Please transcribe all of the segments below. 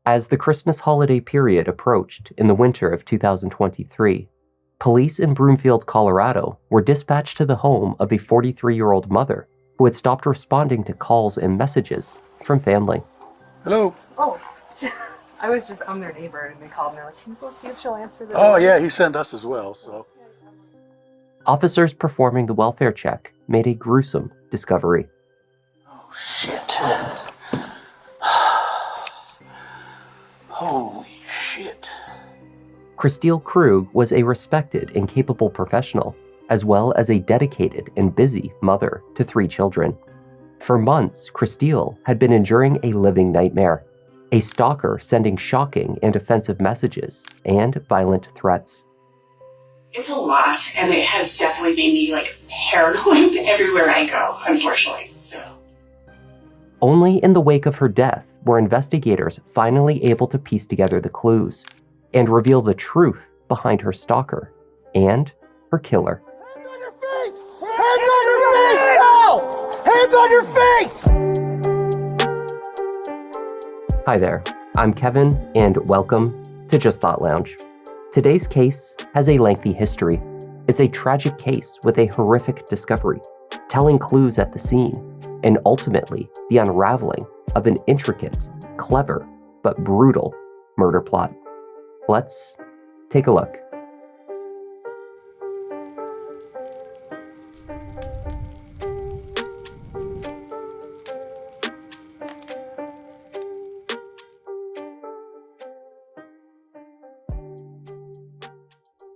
As the Christmas holiday period approached in the winter of 2023, police in Broomfield, Colorado were dispatched to the home of a 43-year-old mother who had stopped responding to calls and messages from family. Hello. Oh, I'm their neighbor, and they called and they're like, can you go see if she'll answer the Oh, door? yeah, he sent us as well, so. Officers performing the welfare check made a gruesome discovery. Oh, shit. Holy shit. Kristil Krug was a respected and capable professional, as well as a dedicated and busy mother to 3 children. For months, Kristil had been enduring a living nightmare, a stalker sending shocking and offensive messages and violent threats. It's a lot, and it has definitely made me paranoid everywhere I go, unfortunately. So. Only in the wake of her death were investigators finally able to piece together the clues and reveal the truth behind her stalker and her killer. Hands on your face! Hands on your face now! Hands on your face! Hi there, I'm Kevin, and welcome to Just Thought Lounge. Today's case has a lengthy history. It's a tragic case with a horrific discovery, telling clues at the scene, and ultimately the unraveling of an intricate, clever, but brutal murder plot. Let's take a look.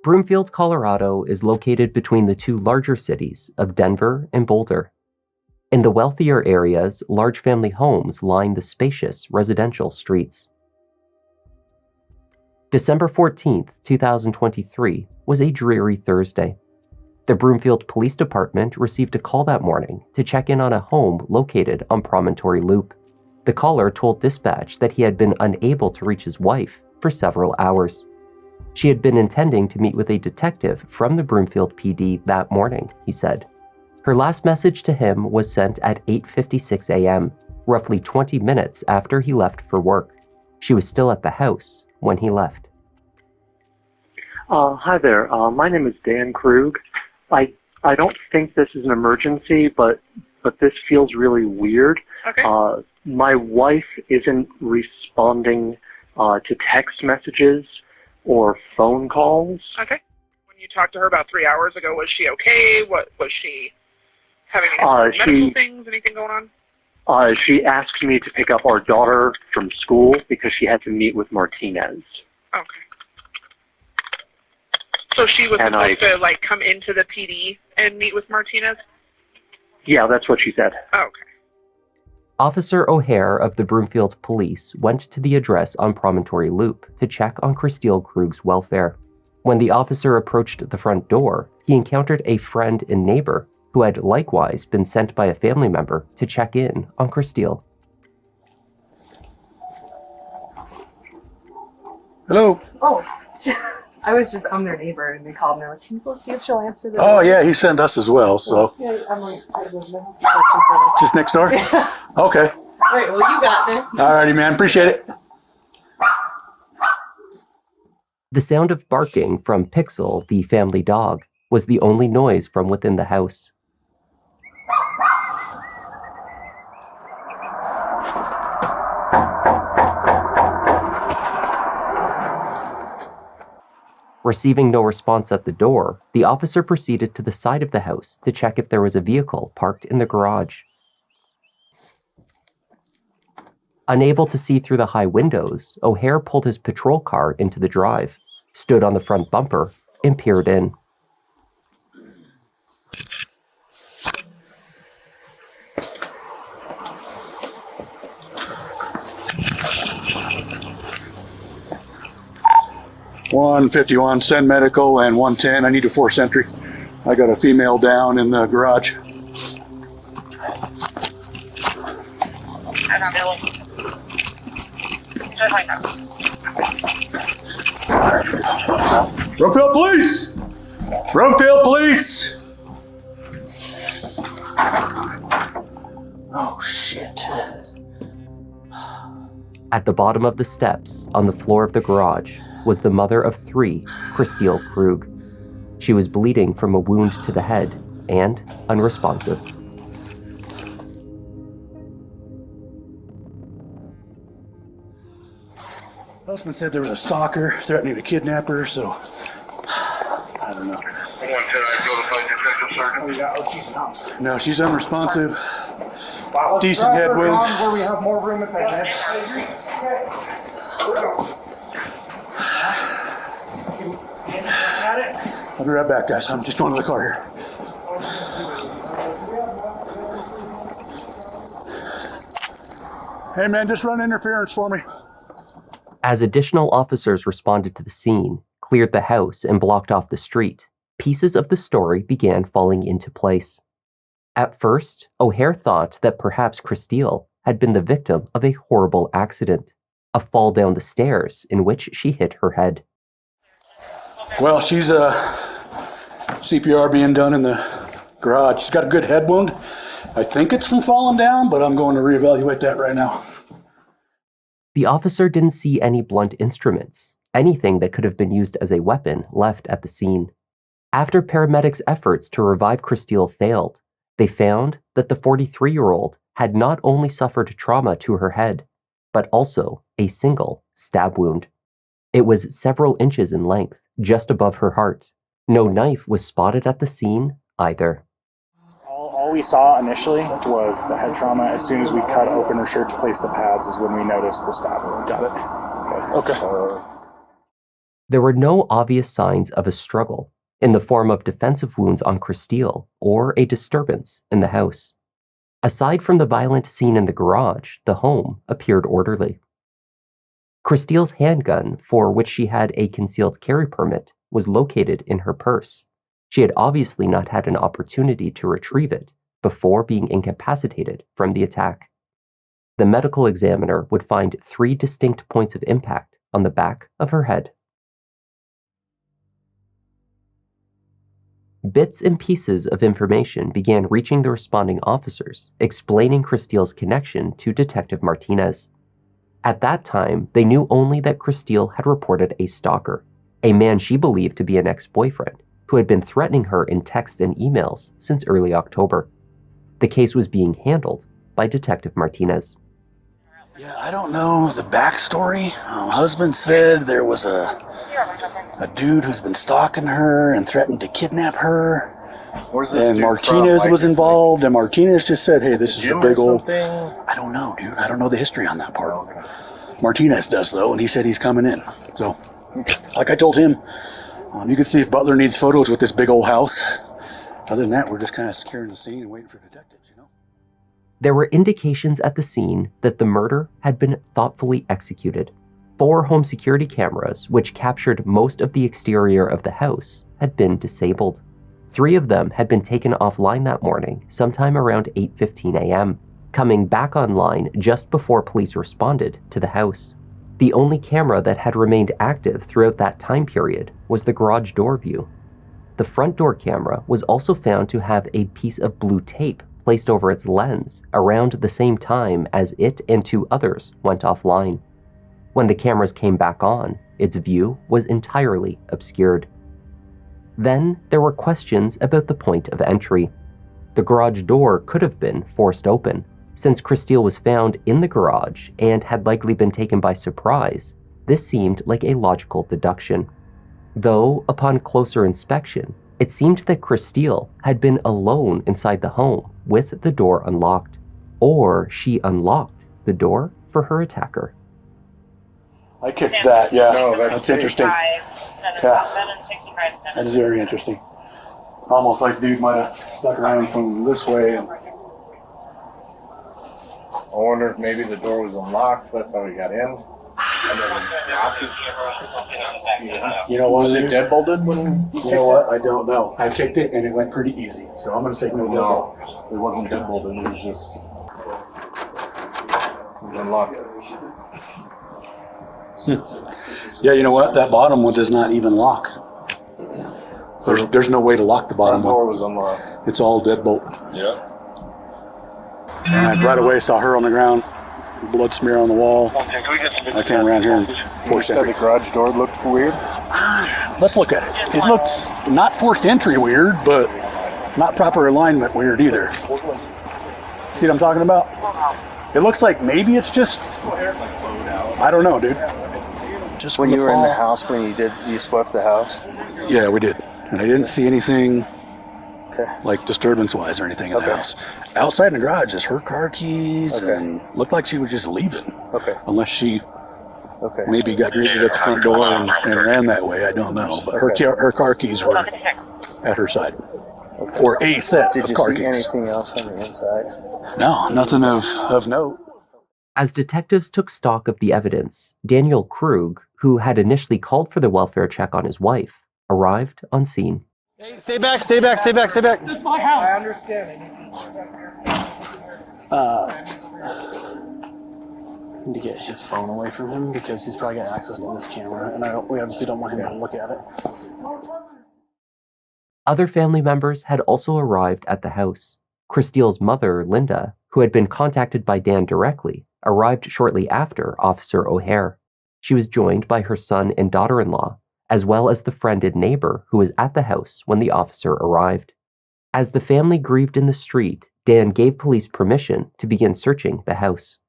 Broomfield, Colorado is located between the 2 larger cities of Denver and Boulder. In the wealthier areas, large family homes line the spacious residential streets. December 14th, 2023 was a dreary Thursday. The Broomfield Police Department received a call that morning to check in on a home located on Promontory Loop. The caller told dispatch that he had been unable to reach his wife for several hours. She had been intending to meet with a detective from the Broomfield PD that morning, he said. Her last message to him was sent at 8:56 a.m., roughly 20 minutes after he left for work. She was still at the house when he left. Hi there. My name is Dan Krug. I don't think this is an emergency, but this feels really weird. Okay. My wife isn't responding to text messages or phone calls. Okay. When you talked to her about 3 hours ago, was she okay? What was she having any medical things? Anything going on? She asked me to pick up our daughter from school because she had to meet with Martinez. Okay. So she was supposed to come into the PD and meet with Martinez? Yeah, that's what she said. Okay. Officer O'Hare of the Broomfield Police went to the address on Promontory Loop to check on Kristil Krug's welfare. When the officer approached the front door, he encountered a friend and neighbor who had likewise been sent by a family member to check in on Kristil. Hello. Oh, I'm their neighbor, and they called and they're like, can you go see if she'll answer the Oh, door? yeah, he sent us as well, so. Yeah, I'm like, I live in the house. Just next door? Yeah. Okay. All right, well, you got this. Alrighty, man. Appreciate it. The sound of barking from Pixel, the family dog, was the only noise from within the house. Receiving no response at the door, the officer proceeded to the side of the house to check if there was a vehicle parked in the garage. Unable to see through the high windows, O'Hare pulled his patrol car into the drive, stood on the front bumper, and peered in. "151, send medical, and 110. I need a 4th sentry. I got a female down in the garage." Broomfield Police! Broomfield Police! Oh, shit. At the bottom of the steps, on the floor of the garage, was the mother of 3, Kristil Krug. She was bleeding from a wound to the head and unresponsive. Husband said there was a stalker threatening to kidnap her, so I don't know. No, she's unresponsive. Decent head wound. Where we have more room at the head. I'll be right back, guys. I'm just going to the car here. Hey, man, just run interference for me. As additional officers responded to the scene, cleared the house, and blocked off the street, pieces of the story began falling into place. At first, O'Hare thought that perhaps Kristil had been the victim of a horrible accident, a fall down the stairs in which she hit her head. Well, she's CPR being done in the garage. She's got a good head wound. I think it's from falling down, but I'm going to reevaluate that right now. The officer didn't see any blunt instruments, anything that could have been used as a weapon, left at the scene. After paramedics' efforts to revive Kristil failed, they found that the 43-year-old had not only suffered trauma to her head, but also a single stab wound. It was several inches in length, just above her heart. No knife was spotted at the scene either. All we saw initially was the head trauma. As soon as we cut open her shirt to place the pads is when we noticed the stab wound. Got it. Okay. So, There were no obvious signs of a struggle in the form of defensive wounds on Kristil or a disturbance in the house. Aside from the violent scene in the garage, the home appeared orderly. Kristil's handgun, for which she had a concealed carry permit, was located in her purse. She had obviously not had an opportunity to retrieve it before being incapacitated from the attack. The medical examiner would find 3 distinct points of impact on the back of her head. Bits and pieces of information began reaching the responding officers, explaining Kristil's connection to Detective Martinez. At that time, they knew only that Kristil had reported a stalker, a man she believed to be an ex-boyfriend, who had been threatening her in texts and emails since early October. The case was being handled by Detective Martinez. Yeah, I don't know the backstory. Husband said there was a dude who's been stalking her and threatened to kidnap her. And Martinez was involved, and Martinez just said, hey, this is a big old... I don't know, dude. I don't know the history on that part. Martinez does, though, and he said he's coming in. So, like I told him, you can see if Butler needs photos with this big old house. Other than that, we're just kind of securing the scene and waiting for detectives, you know? There were indications at the scene that the murder had been thoughtfully executed. 4 home security cameras, which captured most of the exterior of the house, had been disabled. 3 of them had been taken offline that morning, sometime around 8:15 a.m., coming back online just before police responded to the house. The only camera that had remained active throughout that time period was the garage door view. The front door camera was also found to have a piece of blue tape placed over its lens around the same time as it and 2 others went offline. When the cameras came back on, its view was entirely obscured. Then there were questions about the point of entry. The garage door could have been forced open. Since Kristil was found in the garage and had likely been taken by surprise, this seemed like a logical deduction. Though, upon closer inspection, it seemed that Kristil had been alone inside the home with the door unlocked, or she unlocked the door for her attacker. I kicked that, yeah. No, that's interesting. Yeah, that is very interesting. Almost like dude might have stuck around from this way. And I wonder if maybe the door was unlocked, that's how he got in. You know what? Was it deadbolted when you know what? I don't know. I kicked it and it went pretty easy. So I'm going to say no deadbolt. It wasn't deadbolted, it was just unlocked. Yeah, you know what? That bottom one does not even lock. So there's no way to lock the bottom one. The door was unlocked. It's all deadbolt. Yeah. And I right away saw her on the ground. blood smear on the wall. I came around here and You said the garage door looked weird? let's look at it. It looks not forced entry weird, but not proper alignment weird either. See what I'm talking about? It looks like maybe it's just, I don't know, dude. Just when you were in the house, when you swept the house? Yeah, we did. And I didn't see anything like disturbance-wise or anything in the house. Outside in the garage is her car keys and looked like she was just leaving. Unless she maybe got greeted at the front door and ran that way, I don't know. But her car keys were at her side. Or a set of car keys. Did you see anything else on the inside? No, nothing of note. As detectives took stock of the evidence, Daniel Krug, who had initially called for the welfare check on his wife, arrived on scene. Hey, stay back, stay back, stay back, stay back. This is my house. I understand. I need to get his phone away from him because he's probably got access to this camera, and we obviously don't want him to look at it. Other family members had also arrived at the house. Kristil's mother, Linda, who had been contacted by Dan directly, arrived shortly after Officer O'Hare. She was joined by her son and daughter-in-law, as well as the friend and neighbor who was at the house when the officer arrived. As the family grieved in the street, Dan gave police permission to begin searching the house.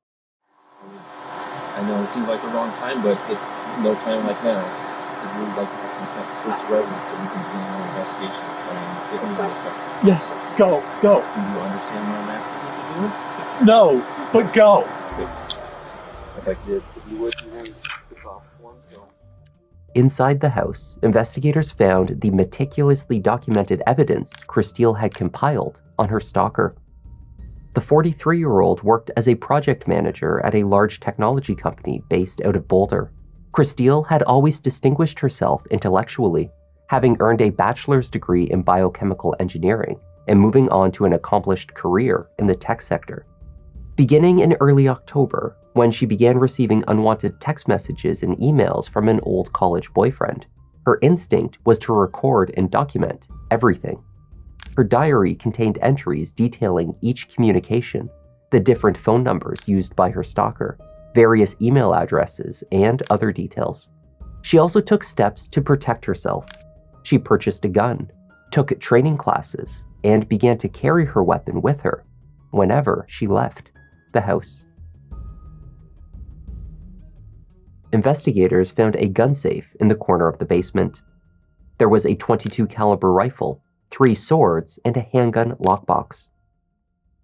I know it seems like a long time, but it's no time like now. Because we would like to consent to search the residence so we can do an investigation and get legal effects. Yes, go. Do you understand what I'm asking you to do? No, but go. If I did, if you would, you would. Inside the house, investigators found the meticulously documented evidence Kristil had compiled on her stalker. The 43-year-old worked as a project manager at a large technology company based out of Boulder. Kristil had always distinguished herself intellectually, having earned a bachelor's degree in biochemical engineering and moving on to an accomplished career in the tech sector. Beginning in early October, when she began receiving unwanted text messages and emails from an old college boyfriend, her instinct was to record and document everything. Her diary contained entries detailing each communication, the different phone numbers used by her stalker, various email addresses, and other details. She also took steps to protect herself. She purchased a gun, took training classes, and began to carry her weapon with her whenever she left the house. Investigators found a gun safe in the corner of the basement. There was a .22 caliber rifle, 3 swords, and a handgun lockbox.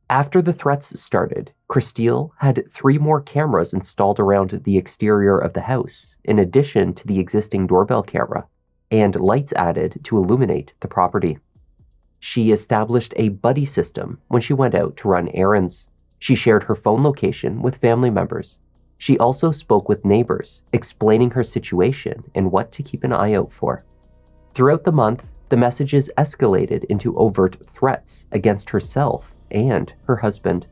After the threats started, Kristil had 3 more cameras installed around the exterior of the house, in addition to the existing doorbell camera, and lights added to illuminate the property. She established a buddy system when she went out to run errands. She shared her phone location with family members. She also spoke with neighbors, explaining her situation and what to keep an eye out for. Throughout the month, the messages escalated into overt threats against herself and her husband.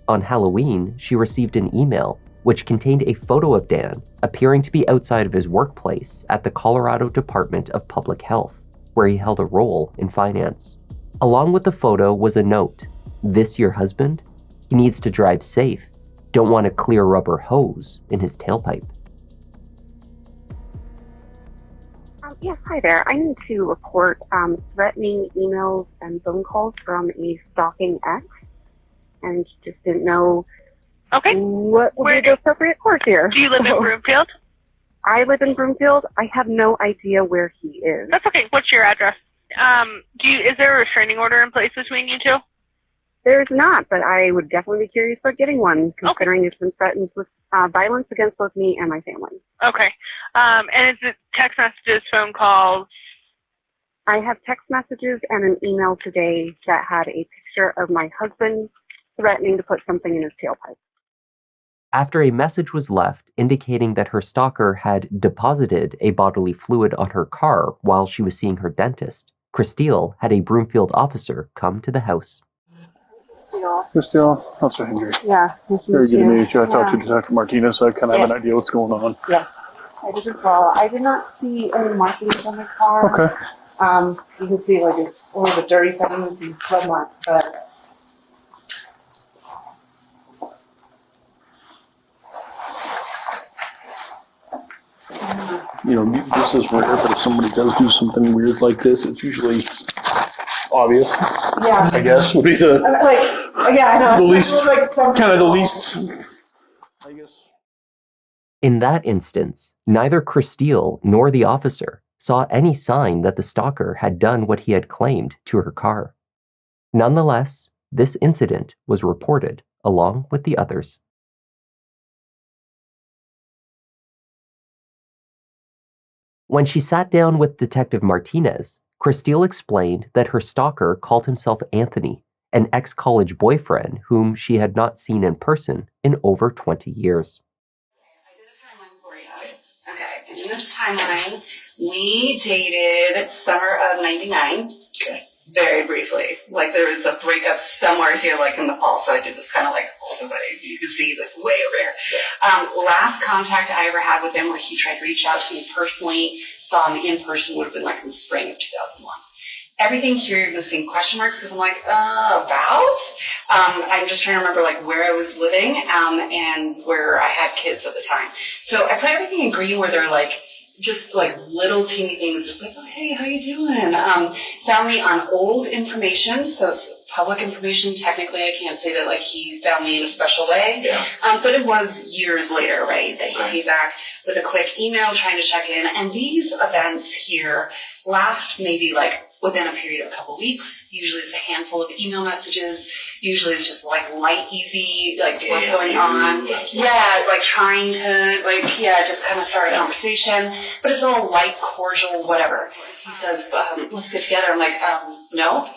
On Halloween, she received an email which contained a photo of Dan appearing to be outside of his workplace at the Colorado Department of Public Health, where he held a role in finance. Along with the photo was a note, "This your husband? He needs to drive safe. Don't want a clear rubber hose in his tailpipe." Yes, hi there. I need to report threatening emails and phone calls from a stalking ex, and just didn't know what would be the appropriate course here. Do you live in Broomfield? I live in Broomfield. I have no idea where he is. That's okay. What's your address? Is there a restraining order in place between you two? There's not, but I would definitely be curious about getting one, considering it's been threatened with violence against both me and my family. Okay. And is it text messages, phone calls? I have text messages and an email today that had a picture of my husband threatening to put something in his tailpipe. After a message was left indicating that her stalker had deposited a bodily fluid on her car while she was seeing her dentist, Kristil had a Broomfield officer come to the house. Kristil, Officer Henry. Yeah, nice to Very meet good you. to meet you. I talked to Dr. Martinez, so I kind of have an idea what's going on. Yes, I did as well. I did not see any markings on the car. Okay. You can see like it's a little bit dirty, so I didn't even see blood marks, but this is rare, but if somebody does do something weird like this, it's usually obvious. Yeah. I guess would be the I know. the least kind of the people. least. I guess. In that instance, neither Kristil nor the officer saw any sign that the stalker had done what he had claimed to her car. Nonetheless, this incident was reported along with the others. When she sat down with Detective Martinez, Kristil explained that her stalker called himself Anthony, an ex-college boyfriend whom she had not seen in person in over 20 years. Okay, in this timeline, we dated summer of 99. Okay. Very briefly. Like, there was a breakup somewhere here, like, in the fall, so I did this kind of, like, so that you could see, like, way over here. Yeah. Last contact I ever had with him, where he tried to reach out to me personally, saw me in person, would have been, like, in the spring of 2001. Everything here, you're going to see question marks, because I'm like, about? I'm just trying to remember, like, where I was living, and where I had kids at the time. So I put everything in green where they're, like, just like little teeny things, just like, oh, hey, how you doing? Found me on old information, so it's public information. Technically, I can't say that like he found me in a special way, yeah. But it was years later, right, that he came back with a quick email trying to check in. And these events here last maybe like within a period of a couple weeks. Usually it's a handful of email messages. Usually it's just like light, easy, like what's going on. Yeah, like trying to just kind of start a conversation. But it's all light, cordial, whatever. He says, let's get together. I'm like, no.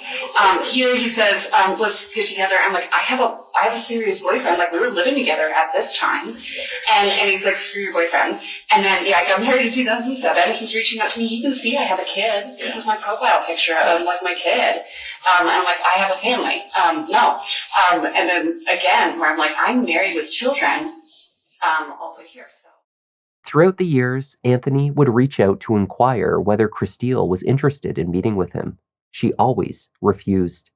Here he says, let's get together. I'm like, I have a serious boyfriend. Like, we were living together at this time. And he's like, screw your boyfriend. And then, I got married in 2007. He's reaching out to me. He can see I have a kid. This is my profile picture of, like, my kid. And I'm like, I have a family. No. And then, again, where I'm like, I'm married with children, all the way here, so. Throughout the years, Anthony would reach out to inquire whether Kristil was interested in meeting with him. She always refused.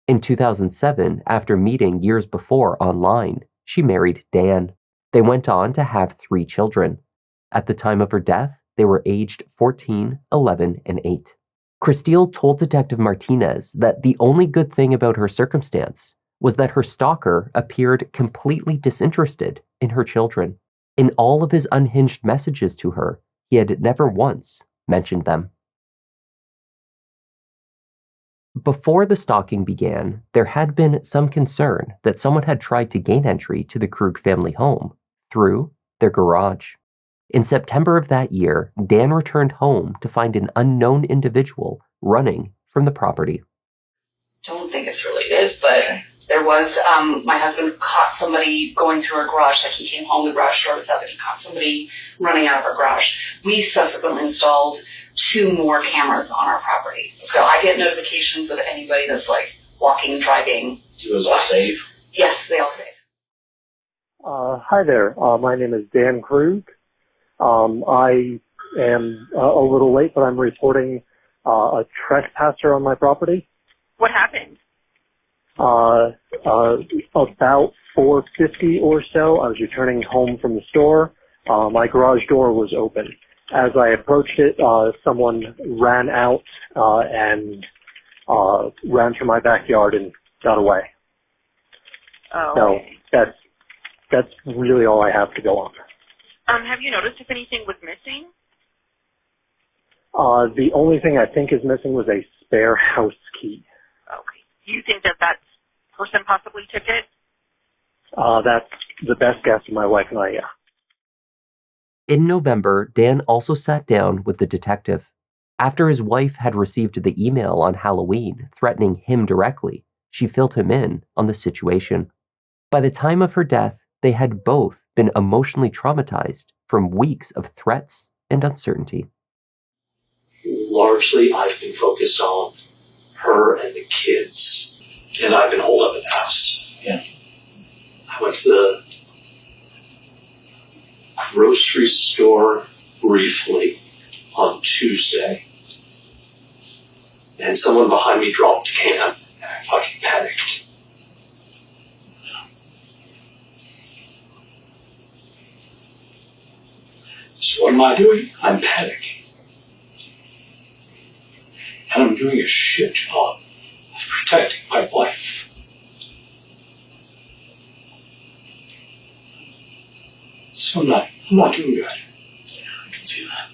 In 2007, after meeting years before online, she married Dan. They went on to have 3 children. At the time of her death, they were aged 14, 11, and 8. Kristil told Detective Martinez that the only good thing about her circumstance was that her stalker appeared completely disinterested in her children. In all of his unhinged messages to her, he had never once mentioned them. Before the stalking began, there had been some concern that someone had tried to gain entry to the Krug family home through their garage. In September of that year, Dan returned home to find an unknown individual running from the property. Don't think it's related, but there was, my husband caught somebody going through our garage. Like, he came home, the garage door was up, and he caught somebody running out of our garage. We subsequently installed 2 more cameras on our property. So I get notifications of anybody that's, like, walking, driving. Do those all safe? Yes, they all safe. Hi there. My name is Dan Krug. I am a little late, but I'm reporting a trespasser on my property. What happened? About 4:50 or so, I was returning home from the store. My garage door was open. As I approached it, someone ran out and ran through my backyard and got away. Oh. So that's really all I have to go on. Have you noticed if anything was missing? The only thing I think is missing was a spare house key. Okay. Do you think that person possibly took it? That's the best guess of my wife and I, yeah. In November, Dan also sat down with the detective. After his wife had received the email on Halloween threatening him directly, she filled him in on the situation. By the time of her death, they had both been emotionally traumatized from weeks of threats and uncertainty. Largely, I've been focused on her and the kids, and I've been holed up at the house. Yeah. I went to the grocery store briefly on Tuesday, and someone behind me dropped a can, and I fucking panicked. So what am I doing? I'm panicking. And I'm doing a shit job of protecting my wife. So I'm not doing good. Yeah, I can see that.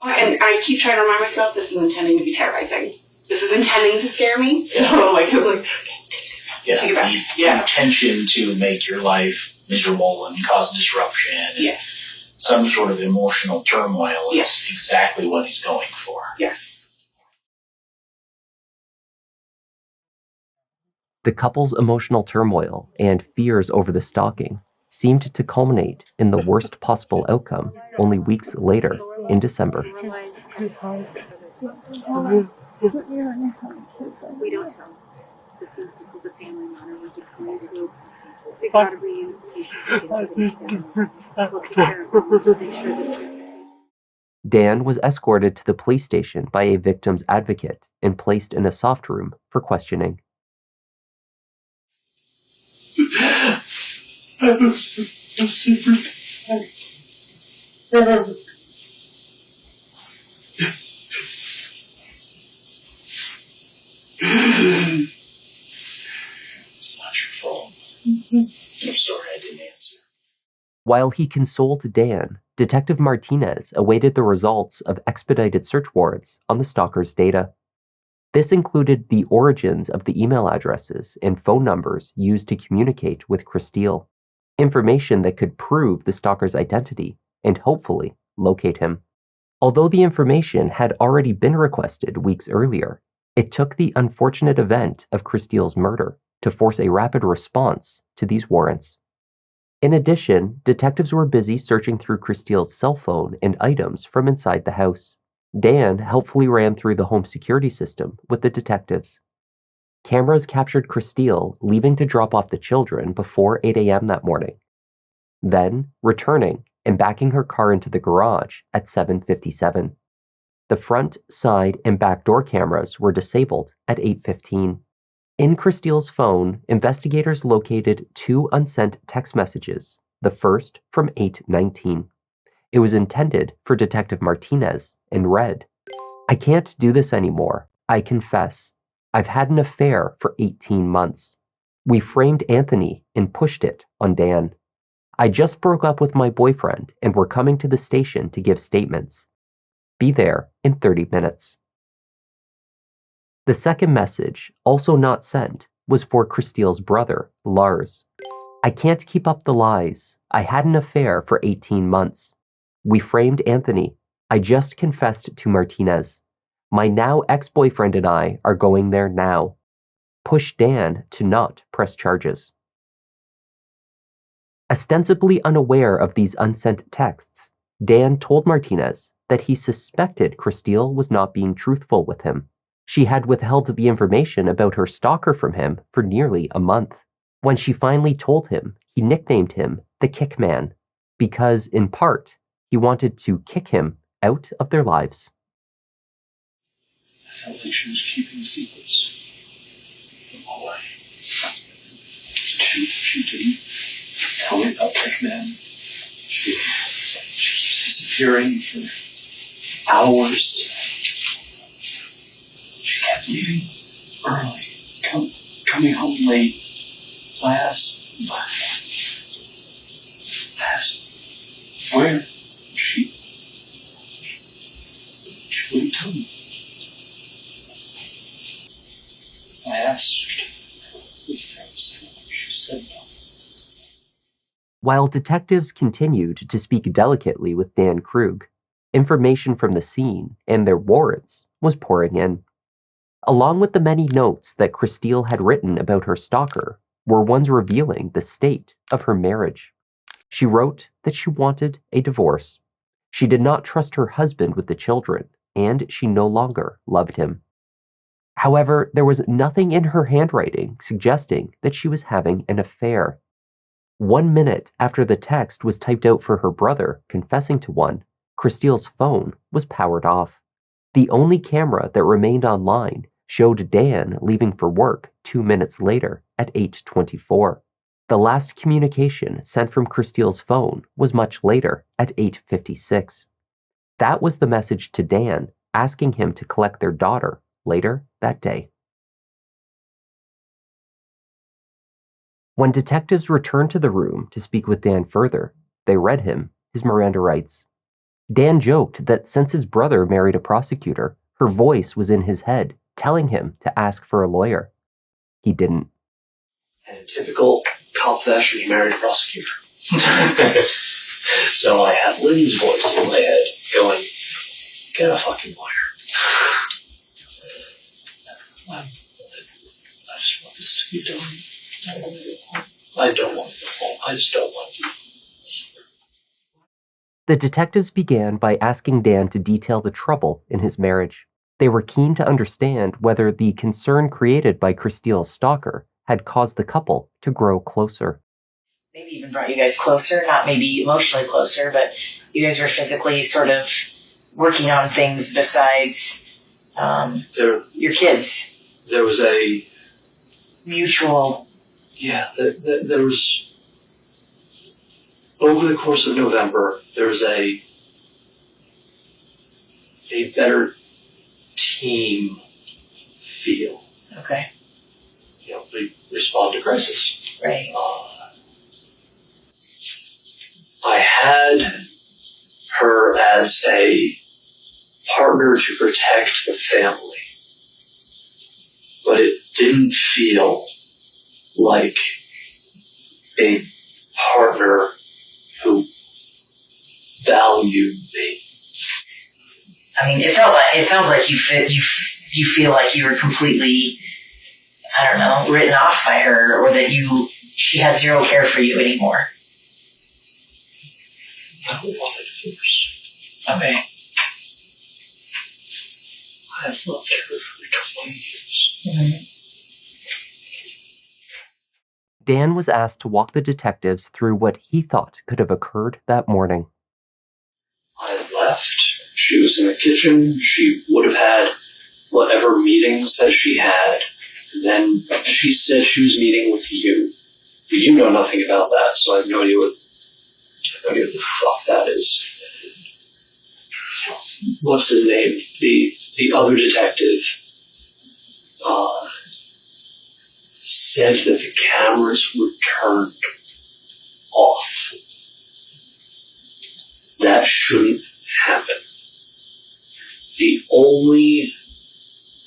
And I keep trying to remind myself this is intending to be terrorizing. This is intending to scare me. So I'm like, okay, take it back. The intention to make your life miserable and cause disruption. And some sort of emotional turmoil is exactly what he's going for. Yes. The couple's emotional turmoil and fears over the stalking seemed to culminate in the worst possible outcome only weeks later in December. We don't tell. This is a family matter. We're just going to figure out a reunification. We'll take care of them. Just make sure that Dan was escorted to the police station by a victim's advocate and placed in a soft room for questioning. I was everything. It's not your fault. I'm sorry I didn't answer. While he consoled Dan, Detective Martinez awaited the results of expedited search warrants on the stalker's data. This included the origins of the email addresses and phone numbers used to communicate with Kristil, information that could prove the stalker's identity and hopefully locate him. Although the information had already been requested weeks earlier, it took the unfortunate event of Kristil's murder to force a rapid response to these warrants. In addition, detectives were busy searching through Kristil's cell phone and items from inside the house. Dan helpfully ran through the home security system with the detectives. Cameras captured Kristil leaving to drop off the children before 8 a.m. that morning, then returning and backing her car into the garage at 7:57. The front, side, and back door cameras were disabled at 8:15. In Kristil's phone, investigators located 2 unsent text messages, the first from 8:19. It was intended for Detective Martinez and read, "I can't do this anymore. I confess. I've had an affair for 18 months. We framed Anthony and pushed it on Dan. I just broke up with my boyfriend and we're coming to the station to give statements. Be there in 30 minutes. The second message, also not sent, was for Kristil's brother, Lars. "I can't keep up the lies. I had an affair for 18 months. We framed Anthony. I just confessed to Martinez. My now ex-boyfriend and I are going there now. Push Dan to not press charges." Ostensibly unaware of these unsent texts, Dan told Martinez that he suspected Kristil was not being truthful with him. She had withheld the information about her stalker from him for nearly a month. When she finally told him, he nicknamed him the Kick Man, because, in part, he wanted to kick him out of their lives. I felt like she was keeping secrets from my wife. She didn't tell me about Kickman. She was disappearing for hours. She kept leaving early, coming home late. I asked, where? She wouldn't tell me. I asked if she said no. While detectives continued to speak delicately with Dan Krug, information from the scene and their warrants was pouring in. Along with the many notes that Kristil had written about her stalker were ones revealing the state of her marriage. She wrote that she wanted a divorce. She did not trust her husband with the children, and she no longer loved him. However, there was nothing in her handwriting suggesting that she was having an affair. 1 minute after the text was typed out for her brother confessing to one, Kristil's phone was powered off. The only camera that remained online showed Dan leaving for work 2 minutes later at 8:24. The last communication sent from Kristil's phone was much later, at 8:56. That was the message to Dan, asking him to collect their daughter later that day. When detectives returned to the room to speak with Dan further, they read him his Miranda rights. Dan joked that since his brother married a prosecutor, her voice was in his head, telling him to ask for a lawyer. He didn't. And in typical cop fashion, he married a prosecutor. So I had Lynn's voice in my head going, get a fucking lawyer. I just want this to be done. I don't want to go home. I just don't want to. The detectives began by asking Dan to detail the trouble in his marriage. They were keen to understand whether the concern created by Kristil's stalker had caused the couple to grow closer. Maybe even brought you guys closer, not maybe emotionally closer, but you guys were physically sort of working on things besides your kids. There was a mutual... Yeah, there was... Over the course of November, there was a better team feel. Okay. You know, we respond to crisis. Right. I had her as a partner to protect the family, but it didn't feel like a partner who valued me. I mean, it sounds like you feel like you were completely, I don't know, written off by her, or that she has zero care for you anymore. I don't want a divorce. Okay. I have loved her for 20 years. Mm-hmm. Dan was asked to walk the detectives through what he thought could have occurred that morning. I had left. She was in the kitchen. She would have had whatever meetings that she had. Then she said she was meeting with you. But you know nothing about that, so I have no idea what the fuck that is. What's his name? The other detective said that the cameras were turned off. That shouldn't happen. The only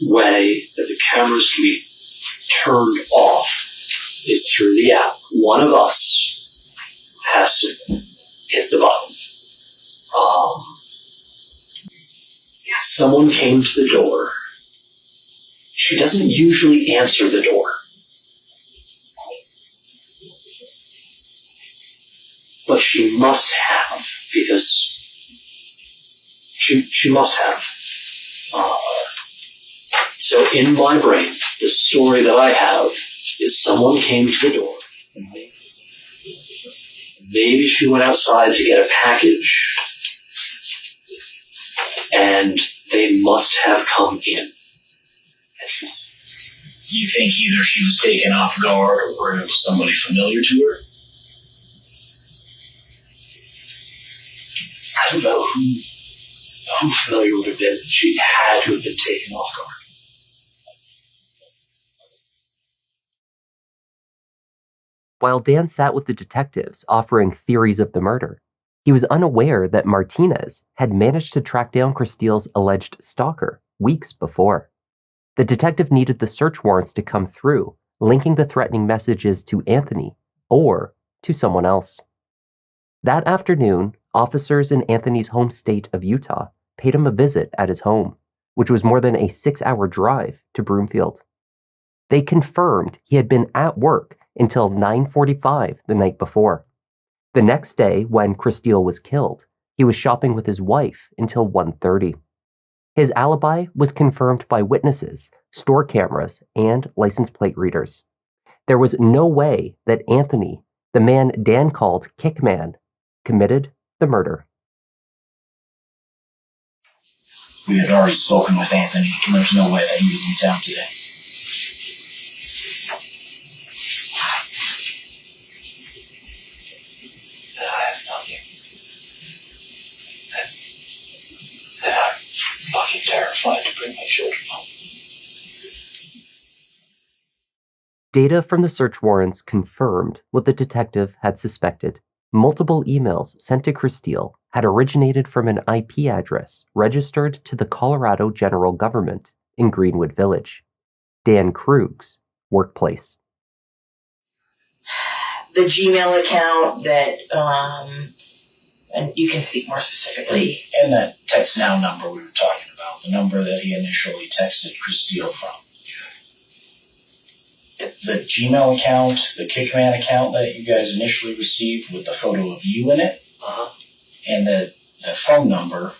way that the cameras can be turned off is through the app. One of us has to hit the button. Someone came to the door. She doesn't usually answer the door. But she must have, because she must have. So in my brain, the story that I have is someone came to the door. Maybe she went outside to get a package, and they must have come in. You think either she was taken off guard or it was somebody familiar to her? I don't know who familiar would have been. She had to have been taken off guard. While Dan sat with the detectives offering theories of the murder, he was unaware that Martinez had managed to track down Kristil's alleged stalker weeks before. The detective needed the search warrants to come through, linking the threatening messages to Anthony or to someone else. That afternoon, officers in Anthony's home state of Utah paid him a visit at his home, which was more than a 6-hour drive to Broomfield. They confirmed he had been at work until 9:45 the night before. The next day, when Kristil was killed, he was shopping with his wife until 1:30. His alibi was confirmed by witnesses, store cameras, and license plate readers. There was no way that Anthony, the man Dan called Kickman, committed the murder. We had already spoken with Anthony, and there's no way that he was in town today. my children home. Data from the search warrants confirmed what the detective had suspected. Multiple emails sent to Kristil had originated from an IP address registered to the Colorado General Government in Greenwood Village, Dan Krug's workplace. The Gmail account that, and you can speak more specifically. And that text now number we were talking about, the number that he initially texted Kristil from. The Gmail account, the Kickman account that you guys initially received with the photo of you in it, and the phone number,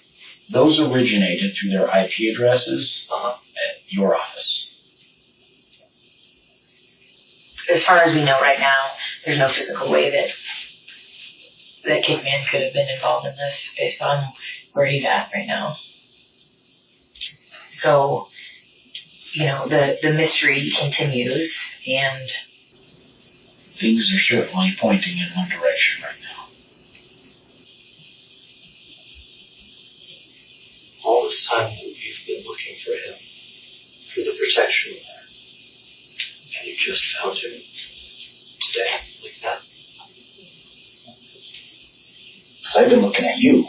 those originated through their IP addresses at your office. As far as we know right now, there's no physical way that Kickman could have been involved in this based on where he's at right now. So, the mystery continues, and things are certainly pointing in one direction right now. All this time we've been looking for him, for the protection there, and you just found him today, like that. Because I've been looking at you,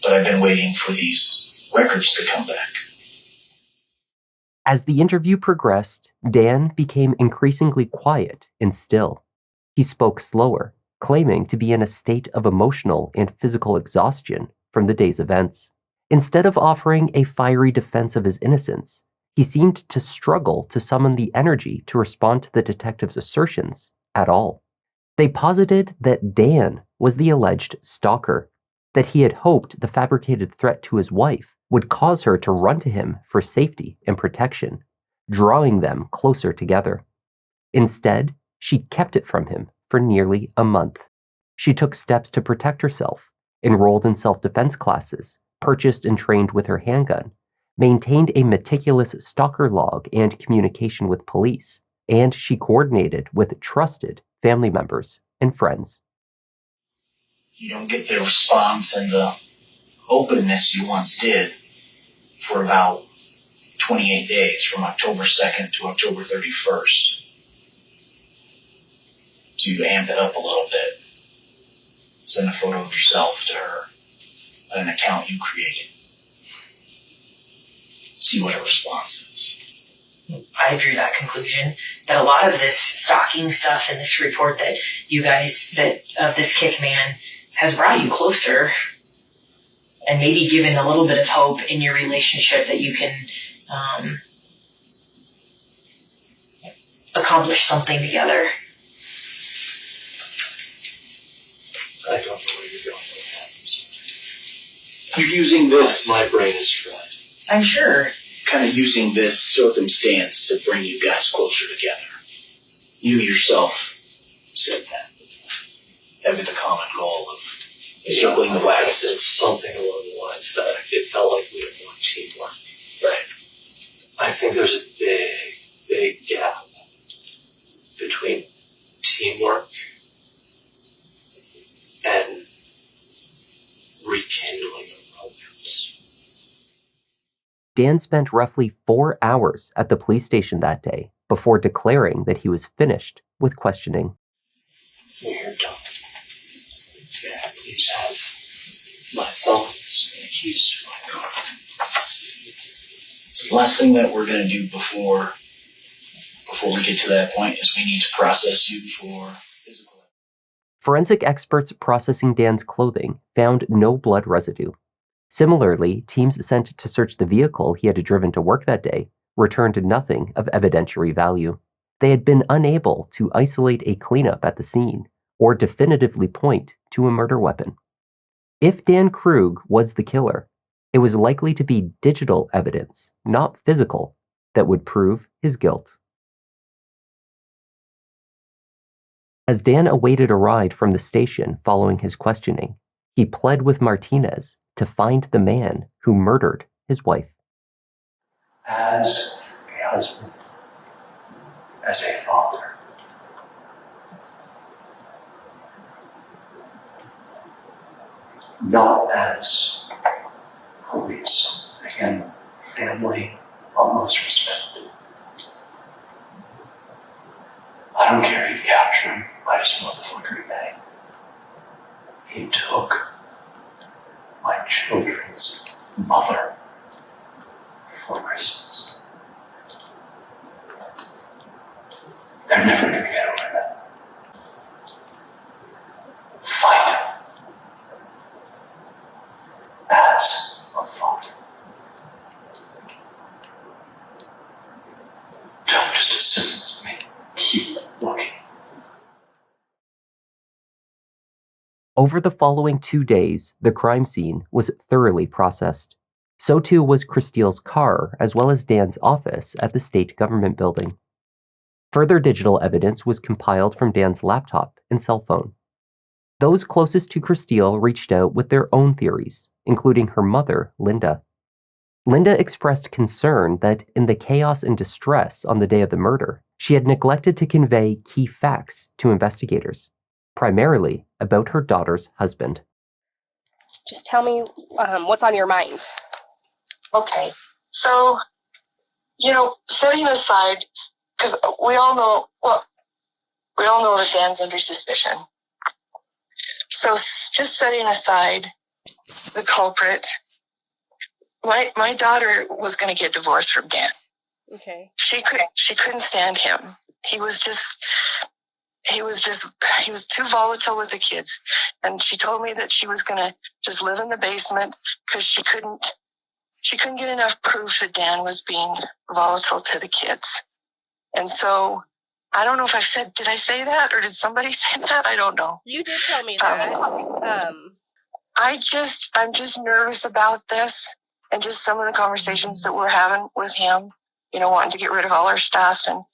but I've been waiting for these records to come back. As the interview progressed, Dan became increasingly quiet and still. He spoke slower, claiming to be in a state of emotional and physical exhaustion from the day's events. Instead of offering a fiery defense of his innocence, he seemed to struggle to summon the energy to respond to the detective's assertions at all. They posited that Dan was the alleged stalker, that he had hoped the fabricated threat to his wife would cause her to run to him for safety and protection, drawing them closer together. Instead, she kept it from him for nearly a month. She took steps to protect herself, enrolled in self-defense classes, purchased and trained with her handgun, maintained a meticulous stalker log and communication with police, and she coordinated with trusted family members and friends. You don't get the response and the openness you once did for about 28 days, from October 2nd to October 31st. So you amp it up a little bit. Send a photo of yourself to her at an account you created. See what her response is. I drew that conclusion that a lot of this stalking stuff and this report that you guys, of this Kickman, has brought you closer and maybe given a little bit of hope in your relationship that you can accomplish something together. I don't know where you're going with that. You're using this... My brain is fried. I'm sure. Kind of using this circumstance to bring you guys closer together. You yourself said that. Having the common goal of circling the wagons. It's something along the lines that it felt like we had more teamwork. Right. I think there's a big gap between teamwork and rekindling a romance. Dan spent roughly 4 hours at the police station that day before declaring that he was finished with questioning. You're done. Yeah, please have my phones and keys to my car. So the last thing that we're going to do before we get to that point is we need to process you for physical. Forensic experts processing Dan's clothing found no blood residue. Similarly, teams sent to search the vehicle he had driven to work that day returned nothing of evidentiary value. They had been unable to isolate a cleanup at the scene or definitively point to a murder weapon. If Dan Krug was the killer, it was likely to be digital evidence, not physical, that would prove his guilt. As Dan awaited a ride from the station following his questioning, he pled with Martinez to find the man who murdered his wife. As a husband, as a father, not as police and family He took my children's mother for Christmas. They're never going to get over that. Fight him as a father. Don't just assume it's me. Keep looking. Over the following 2 days, the crime scene was thoroughly processed. So too was Kristil's car, as well as Dan's office at the state government building. Further digital evidence was compiled from Dan's laptop and cell phone. Those closest to Kristil reached out with their own theories, including her mother, Linda. Linda expressed concern that in the chaos and distress on the day of the murder, she had neglected to convey key facts to investigators, primarily about her daughter's husband. Just tell me what's on your mind. Okay, so, setting aside, because we all know that Dan's under suspicion. So just setting aside the culprit, my daughter was going to get divorced from Dan. Okay. She couldn't stand him. He was too volatile with the kids. And she told me that she was going to just live in the basement because she couldn't get enough proof that Dan was being volatile to the kids. And so, I don't know if did I say that or did somebody say that? I don't know. You did tell me that. I'm just nervous about this and just some of the conversations that we're having with him, wanting to get rid of all our stuff. And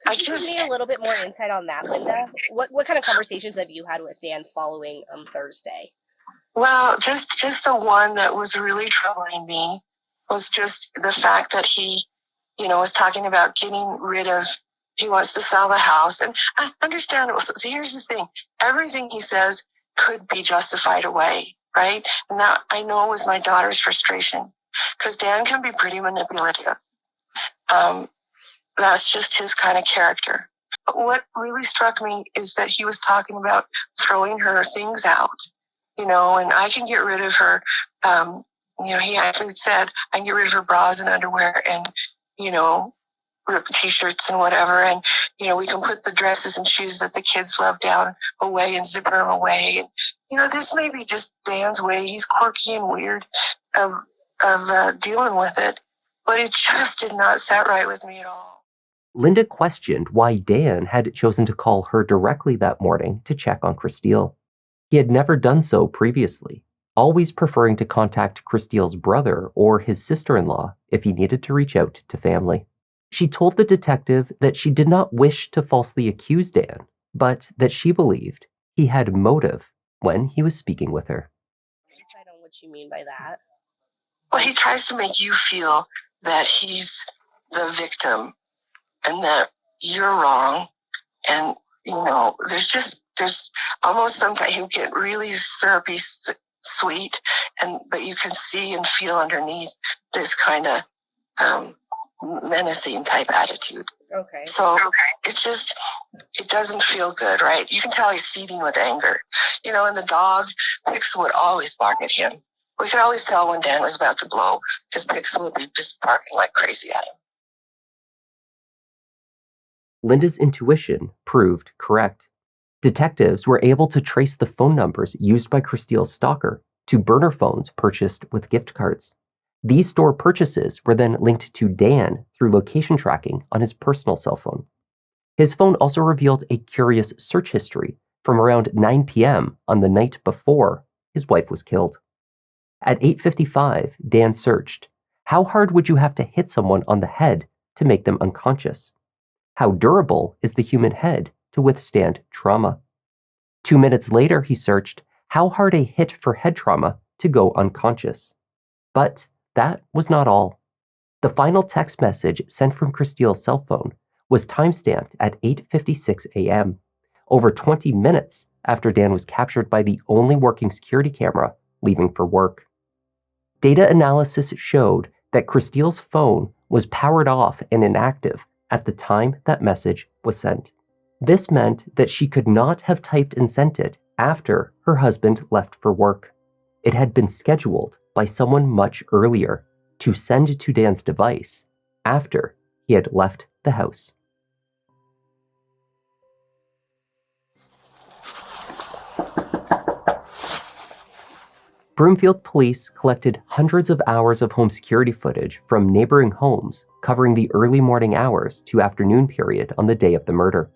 Could you give me a little bit more insight on that, Linda? What kind of conversations have you had with Dan following Thursday? Well, just the one that was really troubling me was just the fact that he, was talking about getting rid of, he wants to sell the house. And I understand it. So here's the thing. Everything he says could be justified away, right? And that I know was my daughter's frustration because Dan can be pretty manipulative. That's just his kind of character. But what really struck me is that he was talking about throwing her things out, and I can get rid of her. He actually said, I can get rid of her bras and underwear and, ripped t-shirts and whatever. And, we can put the dresses and shoes that the kids love down away and zip them away. And, this may be just Dan's way. He's quirky and weird of dealing with it. But it just did not sit right with me at all. Linda questioned why Dan had chosen to call her directly that morning to check on Kristil. He had never done so previously, always preferring to contact Kristil's brother or his sister-in-law if he needed to reach out to family. She told the detective that she did not wish to falsely accuse Dan, but that she believed he had motive when he was speaking with her. I don't know what you mean by that. Well, he tries to make you feel that he's the victim and that you're wrong. And, there's almost sometimes he'll get really syrupy sweet, but you can see and feel underneath this kind of menacing type attitude. Okay. So it doesn't feel good, right? You can tell he's seething with anger. And the dog, Pixel would always bark at him. We could always tell when Dan was about to blow because Pixel would be just barking like crazy at him. Linda's intuition proved correct. Detectives were able to trace the phone numbers used by Kristil's stalker to burner phones purchased with gift cards. These store purchases were then linked to Dan through location tracking on his personal cell phone. His phone also revealed a curious search history from around 9 p.m. on the night before his wife was killed. At 8:55, Dan searched, "How hard would you have to hit someone on the head to make them unconscious? How durable is the human head to withstand trauma?" 2 minutes later, he searched, "How hard a hit for head trauma to go unconscious?" But that was not all. The final text message sent from Kristil's cell phone was timestamped at 8:56 a.m., over 20 minutes after Dan was captured by the only working security camera leaving for work. Data analysis showed that Kristil's phone was powered off and inactive at the time that message was sent. This meant that she could not have typed and sent it after her husband left for work. It had been scheduled by someone much earlier to send to Dan's device after he had left the house. Broomfield police collected hundreds of hours of home security footage from neighboring homes covering the early morning hours to afternoon period on the day of the murder.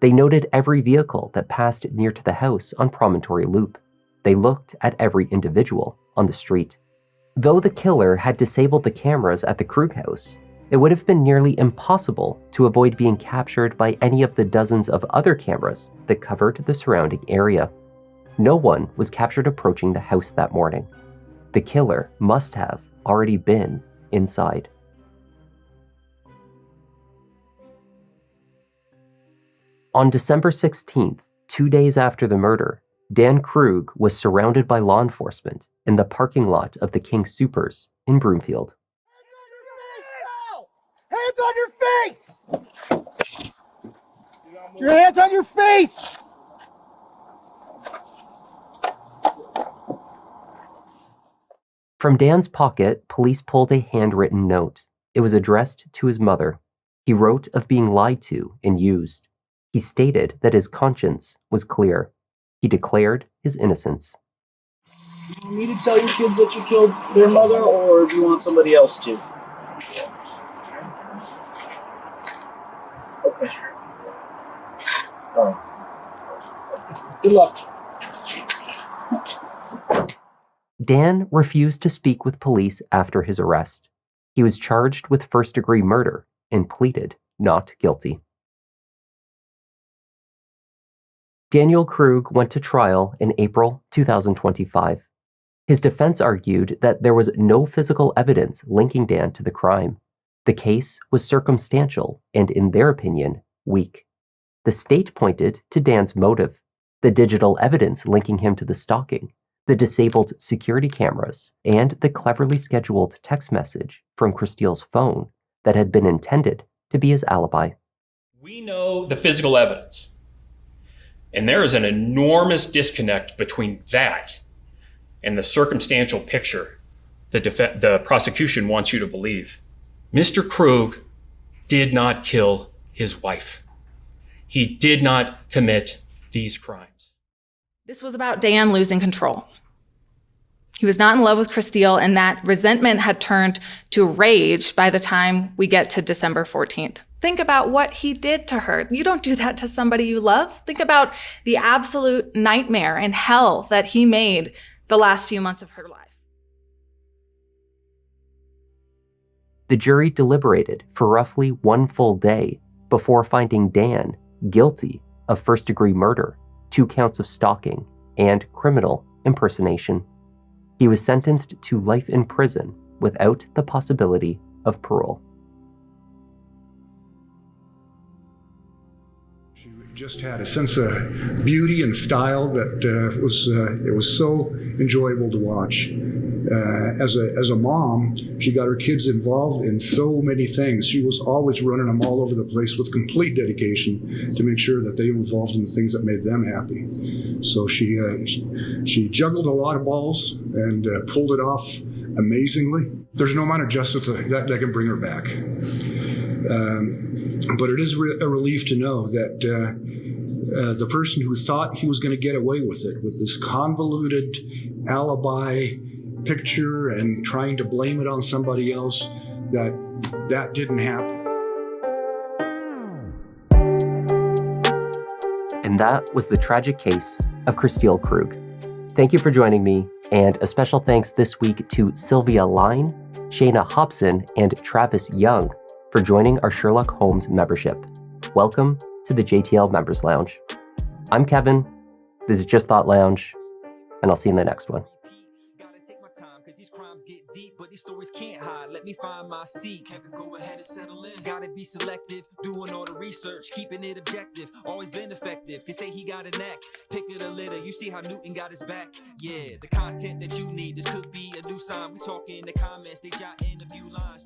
They noted every vehicle that passed near to the house on Promontory Loop. They looked at every individual on the street. Though the killer had disabled the cameras at the Krug house, it would have been nearly impossible to avoid being captured by any of the dozens of other cameras that covered the surrounding area. No one was captured approaching the house that morning. The killer must have already been inside. On December 16th, 2 days after the murder, Dan Krug was surrounded by law enforcement in the parking lot of the King Soopers in Broomfield. Hands on your face! Your hands on your face! From Dan's pocket, police pulled a handwritten note. It was addressed to his mother. He wrote of being lied to and used. He stated that his conscience was clear. He declared his innocence. Do you want me to tell your kids that you killed their mother, or do you want somebody else to? Okay. All right. Good luck. Dan refused to speak with police after his arrest. He was charged with first-degree murder and pleaded not guilty. Daniel Krug went to trial in April 2025. His defense argued that there was no physical evidence linking Dan to the crime. The case was circumstantial and, in their opinion, weak. The state pointed to Dan's motive, the digital evidence linking him to the stalking, the disabled security cameras, and the cleverly scheduled text message from Kristil's phone that had been intended to be his alibi. We know the physical evidence, and there is an enormous disconnect between that and the circumstantial picture the prosecution wants you to believe. Mr. Krug did not kill his wife. He did not commit these crimes. This was about Dan losing control. He was not in love with Kristil, and that resentment had turned to rage by the time we get to December 14th. Think about what he did to her. You don't do that to somebody you love. Think about the absolute nightmare and hell that he made the last few months of her life. The jury deliberated for roughly 1 full day before finding Dan guilty of first-degree murder, 2 counts of stalking, and criminal impersonation. He was sentenced to life in prison without the possibility of parole. She just had a sense of beauty and style that it was so enjoyable to watch. As a mom, she got her kids involved in so many things. She was always running them all over the place with complete dedication to make sure that they were involved in the things that made them happy. So she juggled a lot of balls and pulled it off amazingly. There's no amount of justice that can bring her back. But it is a relief to know that the person who thought he was going to get away with it, with this convoluted alibi picture and trying to blame it on somebody else, that didn't happen. And that was the tragic case of Kristil Krug. Thank you for joining me, and a special thanks this week to Sylvia Line, Shayna Hobson, and Travis Young for joining our Sherlock Holmes membership. Welcome to the JTL Members Lounge. I'm Kevin, this is Just Thought Lounge, and I'll see you in the next one. But these stories can't hide. Let me find my seat. Kevin, go ahead and settle in. Gotta be selective, doing all the research, keeping it objective. Always been effective. Can say he got a knack. Pick of the litter. You see how Newton got his back. Yeah, the content that you need. This could be a new sign. We talk in the comments. They jot in a few lines.